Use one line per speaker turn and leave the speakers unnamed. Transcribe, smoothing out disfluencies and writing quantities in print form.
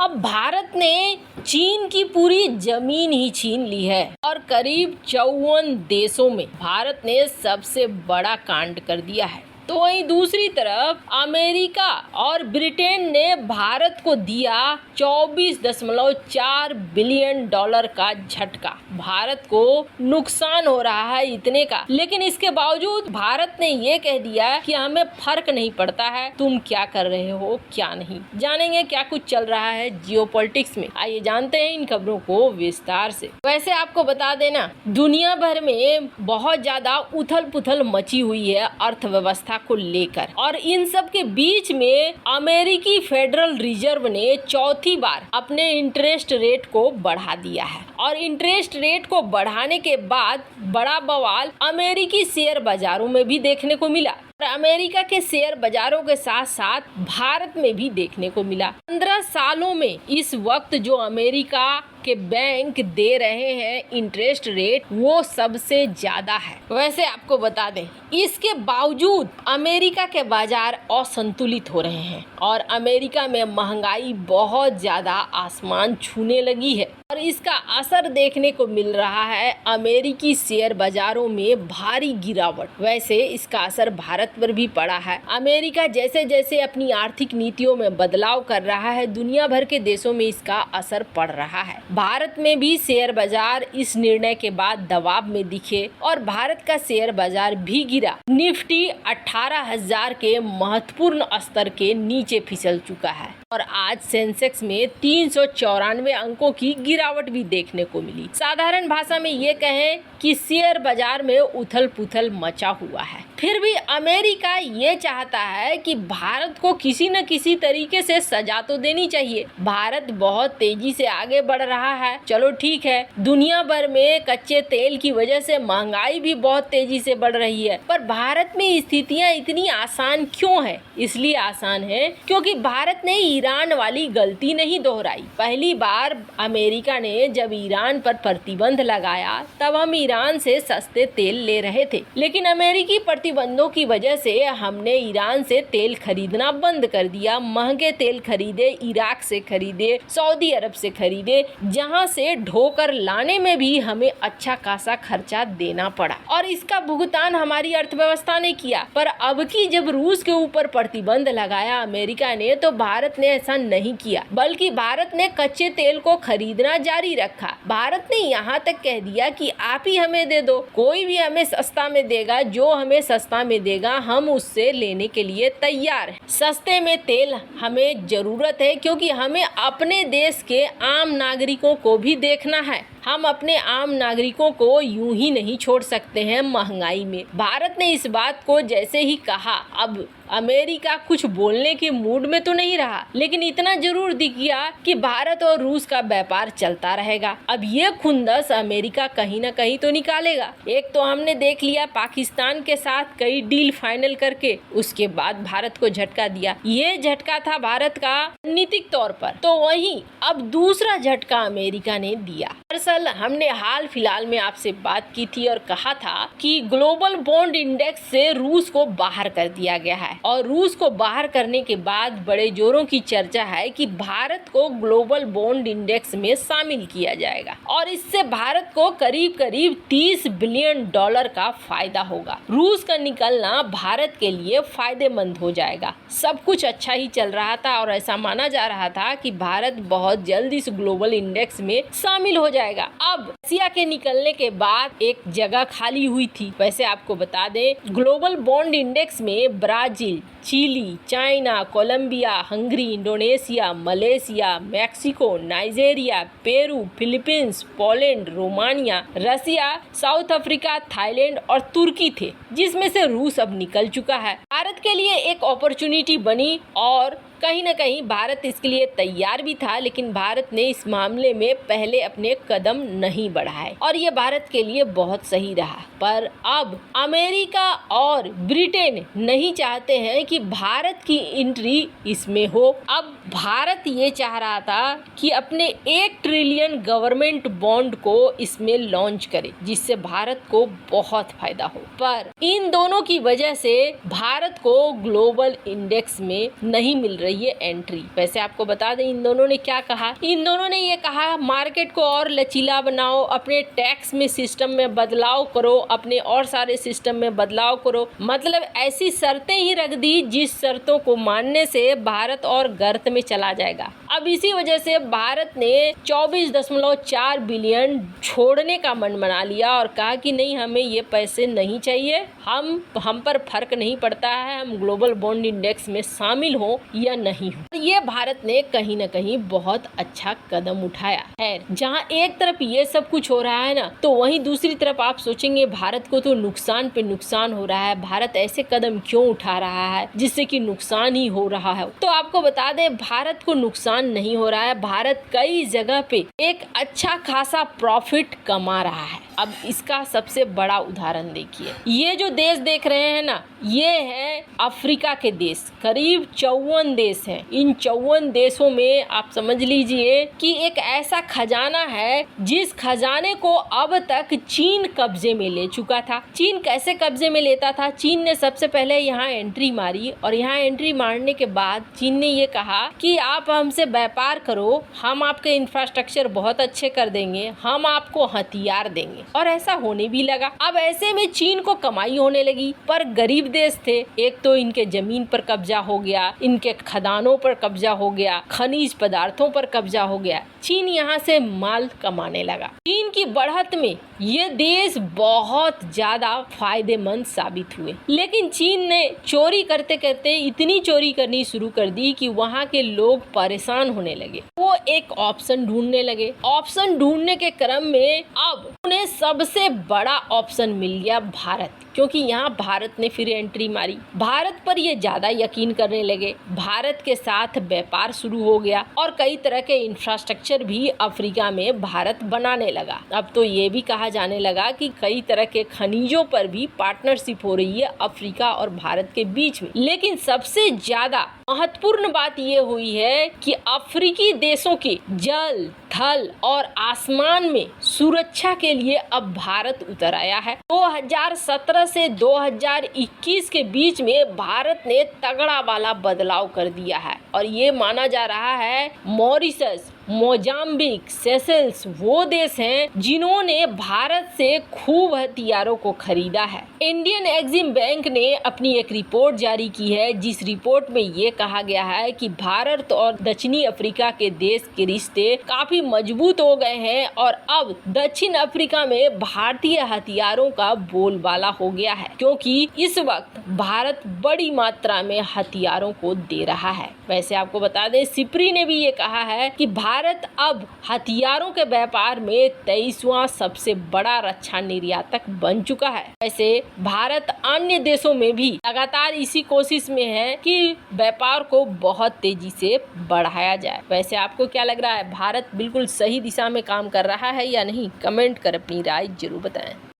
अब भारत ने चीन की पूरी जमीन ही छीन ली है और करीब 54 देशों में भारत ने सबसे बड़ा कांड कर दिया है। तो वहीं दूसरी तरफ अमेरिका और ब्रिटेन ने भारत को दिया 24.4 बिलियन डॉलर का झटका। भारत को नुकसान हो रहा है इतने का, लेकिन इसके बावजूद भारत ने ये कह दिया कि हमें फर्क नहीं पड़ता है तुम क्या कर रहे हो क्या नहीं। जानेंगे क्या कुछ चल रहा है जियोपॉलिटिक्स में, आइए जानते हैं इन खबरों को विस्तार से। वैसे आपको बता देना, दुनिया भर में बहुत ज्यादा उथल पुथल मची हुई है अर्थव्यवस्था को लेकर, और इन सब के बीच में अमेरिकी फेडरल रिजर्व ने चौथी बार अपने इंटरेस्ट रेट को बढ़ा दिया है। और इंटरेस्ट रेट को बढ़ाने के बाद बड़ा बवाल अमेरिकी शेयर बाजारों में भी देखने को मिला। अमेरिका के शेयर बाजारों के साथ साथ भारत में भी देखने को मिला। 15 सालों में इस वक्त जो अमेरिका के बैंक दे रहे हैं इंटरेस्ट रेट, वो सबसे ज्यादा है। वैसे आपको बता दें, इसके बावजूद अमेरिका के बाजार असंतुलित हो रहे हैं और अमेरिका में महंगाई बहुत ज्यादा आसमान छूने लगी है और इसका असर देखने को मिल रहा है अमेरिकी शेयर बाजारों में भारी गिरावट। वैसे इसका असर भारत पर भी पड़ा है। अमेरिका जैसे जैसे अपनी आर्थिक नीतियों में बदलाव कर रहा है, दुनिया भर के देशों में इसका असर पड़ रहा है। भारत में भी शेयर बाजार इस निर्णय के बाद दबाव में दिखे और भारत का शेयर बाजार भी गिरा। निफ्टी 18,000 के महत्वपूर्ण स्तर के नीचे फिसल चुका है और आज सेंसेक्स में 394 अंकों की गिरावट भी देखने को मिली। साधारण भाषा में ये कहें कि शेयर बाजार में उथल पुथल मचा हुआ है। फिर भी अमेरिका ये चाहता है कि भारत को किसी न किसी तरीके से सजा तो देनी चाहिए। भारत बहुत तेजी से आगे बढ़ रहा है, चलो ठीक है, दुनिया भर में कच्चे तेल की वजह से महंगाई भी बहुत तेजी से बढ़ रही है, पर भारत में स्थितियां इतनी आसान क्यों है? इसलिए आसान है क्योंकि भारत ने ईरान वाली गलती नहीं दोहराई। पहली बार अमेरिका ने जब ईरान पर प्रतिबंध लगाया तब हम ईरान से सस्ते तेल ले रहे थे, लेकिन अमेरिकी प्रतिबंधों की वजह से हमने ईरान से तेल खरीदना बंद कर दिया। महंगे तेल खरीदे, इराक से खरीदे, सऊदी अरब से खरीदे, जहां से ढोकर लाने में भी हमें अच्छा खासा खर्चा देना पड़ा और इसका भुगतान हमारी अर्थव्यवस्था ने किया। पर अब की जब रूस के ऊपर प्रतिबंध लगाया अमेरिका ने, तो भारत ने ऐसा नहीं किया, बल्कि भारत ने कच्चे तेल को खरीदना जारी रखा। भारत ने यहाँ तक कह दिया कि आप ही हमें दे दो, कोई भी हमें सस्ता में देगा, जो हमें सस्ता में देगा हम उससे लेने के लिए तैयार हैं। सस्ते में तेल हमें जरूरत है क्योंकि हमें अपने देश के आम नागरिकों को भी देखना है। हम अपने आम नागरिकों को यूं ही नहीं छोड़ सकते हैं महंगाई में। भारत ने इस बात को जैसे ही कहा, अब अमेरिका कुछ बोलने के मूड में तो नहीं रहा, लेकिन इतना जरूर दिख गया कि भारत और रूस का व्यापार चलता रहेगा। अब ये खुंदस अमेरिका कहीं ना कहीं तो निकालेगा। एक तो हमने देख लिया पाकिस्तान के साथ कई डील फाइनल करके, उसके बाद भारत को झटका दिया। ये झटका था भारत का रणनीतिक तौर पर, तो वहीं अब दूसरा झटका अमेरिका ने दिया। दरअसल हमने हाल फिलहाल में आपसे बात की थी और कहा था कि ग्लोबल बॉन्ड इंडेक्स से रूस को बाहर कर दिया गया है और रूस को बाहर करने के बाद बड़े जोरों की चर्चा है कि भारत को ग्लोबल बॉन्ड इंडेक्स में शामिल किया जाएगा और इससे भारत को करीब करीब 30 बिलियन डॉलर का फायदा होगा। रूस का निकलना भारत के लिए फायदेमंद हो जाएगा। सब कुछ अच्छा ही चल रहा था और ऐसा माना जा रहा था कि भारत बहुत जल्द इस ग्लोबल इंडेक्स में शामिल हो जाएगा। अब रसिया के निकलने के बाद एक जगह खाली हुई थी। वैसे आपको बता दें, ग्लोबल बॉन्ड इंडेक्स में Brazil, Chile, China, Colombia, Hungary, Indonesia, Malaysia, Mexico, Nigeria, Peru, Philippines, Poland, Romania, Russia, South Africa, Thailand और तुर्की थे, जिसमें से रूस अब निकल चुका है। भारत के लिए एक अपॉर्चुनिटी बनी और कहीं न कहीं भारत इसके लिए तैयार भी था, लेकिन भारत ने इस मामले में पहले अपने कदम नहीं बढ़ाए और ये भारत के लिए बहुत सही रहा। पर अब अमेरिका और ब्रिटेन नहीं चाहते हैं कि भारत की एंट्री इसमें हो। अब भारत ये चाह रहा था कि अपने 1 ट्रिलियन गवर्नमेंट बॉन्ड को इसमें लॉन्च करे, जिससे भारत को बहुत फायदा हो, पर इन दोनों की वजह से भारत को ग्लोबल इंडेक्स में नहीं मिल रही रही है एंट्री। वैसे आपको बता दें इन दोनों ने क्या कहा। इन दोनों ने ये कहा मार्केट को और लचीला बनाओ, अपने टैक्स में सिस्टम में बदलाव करो, अपने और सारे सिस्टम में बदलाव करो। मतलब ऐसी शर्तें ही रख दी जिस शर्तों को मानने से भारत और गर्त में चला जाएगा। अब इसी वजह से भारत ने 24.4 बिलियन छोड़ने का मन बना लिया और कहा कि नहीं, हमें ये पैसे नहीं चाहिए, हम पर फर्क नहीं पड़ता है हम ग्लोबल बॉन्ड इंडेक्स में शामिल हो या नहीं हो। ये भारत ने कहीं ना कहीं बहुत अच्छा कदम उठाया है। जहाँ एक तरफ ये सब कुछ हो रहा है ना, तो वहीं दूसरी तरफ आप सोचेंगे भारत को तो नुकसान पे नुकसान हो रहा है, भारत ऐसे कदम क्यों उठा रहा है जिससे कि नुकसान ही हो रहा है। तो आपको बता दें भारत को नुकसान नहीं हो रहा है, भारत कई जगह पे एक अच्छा खासा प्रॉफिट कमा रहा है। अब इसका सबसे बड़ा उदाहरण देखिए, ये जो देश देख रहे हैं ना, ये है अफ्रीका के देश, करीब 54 देश हैं। इन 54 देशों में आप समझ लीजिए कि एक ऐसा खजाना है जिस खजाने को अब तक चीन कब्जे में ले चुका था। चीन कैसे कब्जे में लेता था? चीन ने सबसे पहले यहाँ एंट्री मारी और यहाँ एंट्री मारने के बाद चीन ने ये कहा कि आप हमसे व्यापार करो, हम आपके इंफ्रास्ट्रक्चर बहुत अच्छे कर देंगे, हम आपको हथियार देंगे। और ऐसा होने भी लगा। अब ऐसे में चीन को कमाई होने लगी, पर गरीब देश थे, एक तो इनके जमीन पर कब्जा हो गया, इनके खदानों पर कब्जा हो गया, खनिज पदार्थों पर कब्जा हो गया, चीन यहाँ से माल कमाने लगा। चीन की बढ़त में ये देश बहुत ज्यादा फायदेमंद साबित हुए, लेकिन चीन ने चोरी करते करते इतनी चोरी करनी शुरू कर दी कि वहाँ के लोग परेशान होने लगे। वो एक ऑप्शन ढूंढने लगे। ऑप्शन ढूंढने के क्रम में अब उन्हें सबसे बड़ा ऑप्शन मिल गया भारत, क्योंकि यहाँ भारत ने फिर एंट्री मारी। भारत पर ये ज्यादा यकीन करने लगे, भारत के साथ व्यापार शुरू हो गया और कई तरह के इंफ्रास्ट्रक्चर भी अफ्रीका में भारत बनाने लगा। अब तो ये भी कहा जाने लगा कि कई तरह के खनिजों पर भी पार्टनरशिप हो रही है अफ्रीका और भारत के बीच में। लेकिन सबसे ज्यादा महत्वपूर्ण बात ये हुई है कि अफ्रीकी देशों के जल, थल और आसमान में सुरक्षा के लिए अब भारत उतर आया है। 2017 से 2021 के बीच में भारत ने तगड़ा वाला बदलाव कर दिया है और ये माना जा रहा है मॉरिशस, मोजाम्बिक, सेशेल्स वो देश हैं जिन्होंने भारत से खूब हथियारों को खरीदा है। इंडियन एग्जिम बैंक ने अपनी एक रिपोर्ट जारी की है, जिस रिपोर्ट में ये कहा गया है कि भारत और दक्षिणी अफ्रीका के देश के रिश्ते काफी मजबूत हो गए हैं और अब दक्षिण अफ्रीका में भारतीय हथियारों का बोलबाला हो गया है, क्योंकि इस वक्त भारत बड़ी मात्रा में हथियारों को दे रहा है। वैसे आपको बता दें सिप्री ने भी ये कहा है कि भारत अब हथियारों के व्यापार में 23वां सबसे बड़ा रक्षा निर्यातक बन चुका है। वैसे भारत अन्य देशों में भी लगातार इसी कोशिश में है कि व्यापार को बहुत तेजी से बढ़ाया जाए। वैसे आपको क्या लग रहा है, भारत बिल्कुल सही दिशा में काम कर रहा है या नहीं? कमेंट कर अपनी राय जरूर बताएं।